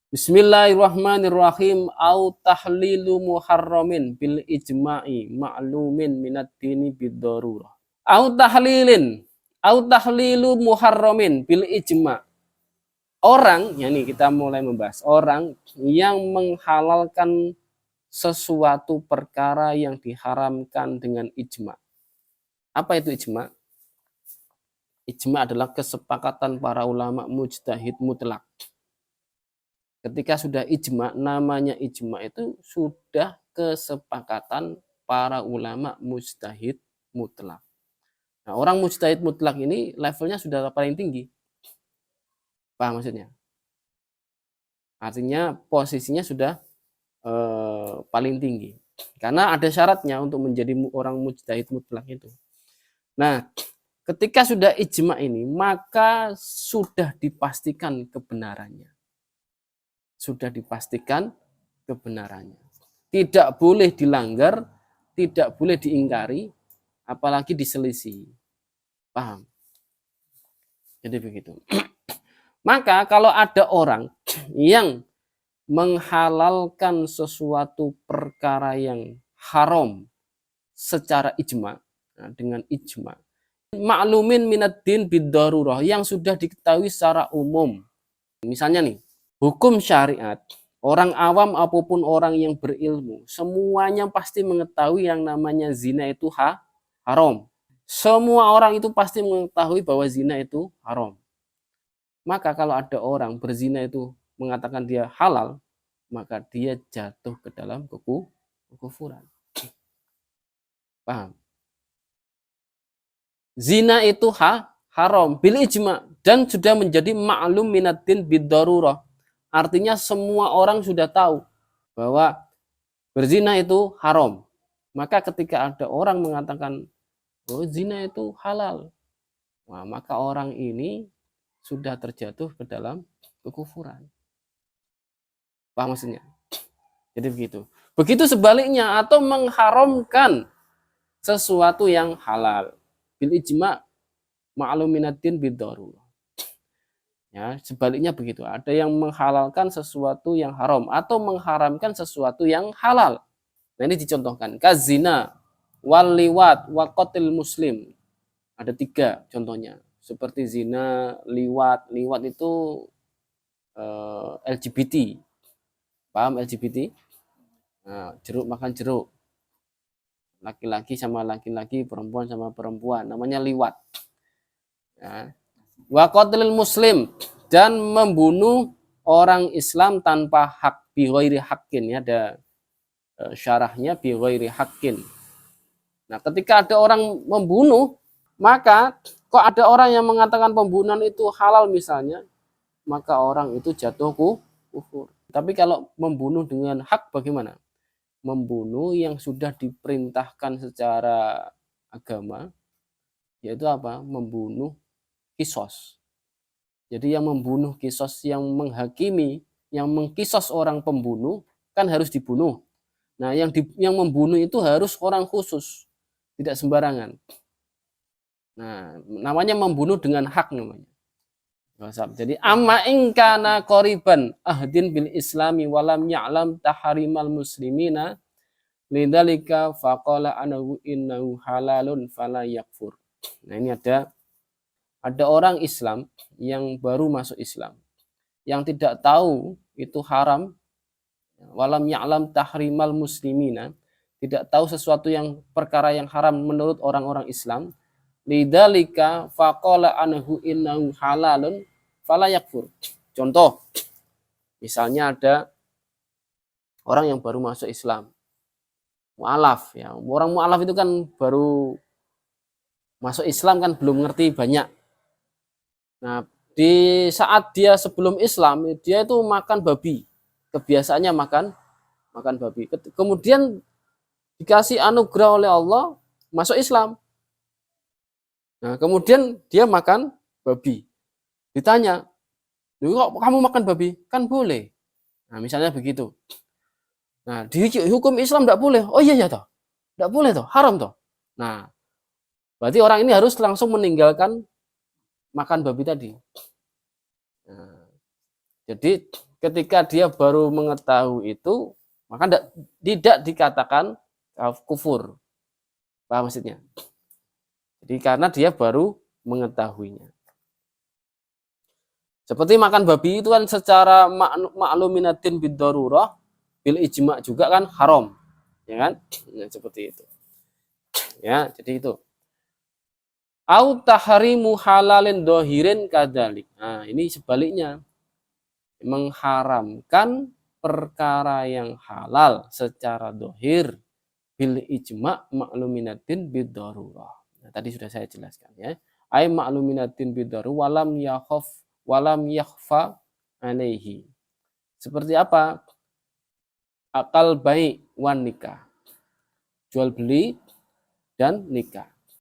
Bismillahirrahmanirrahim. Au tahlilu muharramin bil ijma'i ma'lumin minad dini bid-darurah. Au tahlilin. Au tahlilu muharramin bil ijma'. Orang, ya nih kita mulai membahas. Orang yang menghalalkan sesuatu perkara yang diharamkan dengan ijma'. Apa itu ijma'? Ijma' adalah kesepakatan para ulama mujtahid mutlak. Ketika sudah ijma', namanya ijma' itu sudah kesepakatan para ulama mujtahid mutlak. Nah, orang mujtahid mutlak ini levelnya sudah paling tinggi. Paham maksudnya? Artinya posisinya sudah paling tinggi. Karena ada syaratnya untuk menjadi orang mujtahid mutlak itu. Nah, ketika sudah ijma' ini, maka sudah dipastikan kebenarannya. Sudah dipastikan kebenarannya. Tidak boleh dilanggar, tidak boleh diingkari, apalagi diselisih. Paham? Jadi begitu. Maka kalau ada orang yang menghalalkan sesuatu perkara yang haram secara ijma', nah dengan ijma', maklumin minad din bid-darurah, yang sudah diketahui secara umum. Misalnya nih, hukum syariat, orang awam apapun orang yang berilmu, semuanya pasti mengetahui yang namanya zina itu haram. Semua orang itu pasti mengetahui bahwa zina itu haram. Maka kalau ada orang berzina itu mengatakan dia halal, maka dia jatuh ke dalam kekufuran. Paham? Zina itu haram bil ijma' dan sudah menjadi ma'lum minaddin bid-darurah. Artinya semua orang sudah tahu bahwa berzina itu haram. Maka ketika ada orang mengatakan oh zina itu halal, nah, maka orang ini sudah terjatuh ke dalam kekufuran. Paham maksudnya? Jadi begitu. Begitu sebaliknya, atau mengharamkan sesuatu yang halal. Bil ijma' ma'lum minaddin bid-darurah. Ya, sebaliknya begitu. Ada yang menghalalkan sesuatu yang haram atau mengharamkan sesuatu yang halal. Nah, ini dicontohkan. Kazina, wal liwat, wa qatil muslim. Ada 3 contohnya. Seperti zina, liwat. Liwat itu LGBT. Paham LGBT? Nah, jeruk makan jeruk. Laki-laki sama laki-laki, perempuan sama perempuan. Namanya liwat. Ya. Wa qatlil muslim, dan membunuh orang Islam tanpa hak, bi ghairi haqqin, ya, ada syarahnya bi ghairi haqqin. Nah, ketika ada orang membunuh, maka kok ada orang yang mengatakan pembunuhan itu halal misalnya, maka orang itu jatuh kufur. Tapi kalau membunuh dengan hak bagaimana? Membunuh yang sudah diperintahkan secara agama, yaitu apa? Membunuh kisos. Jadi yang membunuh kisos, yang menghakimi, yang mengkisos orang pembunuh, kan harus dibunuh. Nah, yang membunuh itu harus orang khusus, tidak sembarangan. Nah, namanya membunuh dengan hak namanya. Jadi amma in kana qoriban ahdin bil islami walam ya'lam tahrimal muslimina lidzalika faqala anahu innahu halalun fala yakfur. Nah, ini ada orang Islam yang baru masuk Islam, yang tidak tahu itu haram, walam ya'lam tahrimal muslimina, tidak tahu sesuatu yang perkara yang haram menurut orang-orang Islam, lidzalika faqala anhu innahu halalun fala yakfur. Contoh, misalnya ada orang yang baru masuk Islam, mu'alaf, ya. Orang mu'alaf itu kan baru masuk Islam, kan belum ngerti banyak. Nah, di saat dia sebelum Islam, dia itu makan babi. Kebiasaannya makan babi. Kemudian dikasih anugerah oleh Allah, masuk Islam. Nah, kemudian dia makan babi. Ditanya, kok kamu makan babi? Kan boleh. Nah, misalnya begitu. Nah, di hukum Islam tidak boleh. Oh iya ya toh. Tidak boleh toh, haram toh. Nah, berarti orang ini harus langsung meninggalkan makan babi tadi. Nah, Jadi ketika dia baru mengetahui itu, maka tidak dikatakan kufur. Paham maksudnya? Jadi karena dia baru mengetahuinya. Seperti makan babi itu kan secara makluminatin bid-darurah, bil ijma juga kan haram. Ya kan? Ya, seperti itu. Ya, jadi itu. Au tahrimu halalin dohirin kadalik. Nah, ini sebaliknya. Mengharamkan perkara yang halal secara dohir bil ijma makluminatin bid-darurah. Nah, tadi sudah saya jelaskan ya. Ai makluminatin bid-darurah walam yakhfa alaihi. Seperti apa? Akal baik wan nikah. Jual beli dan nikah.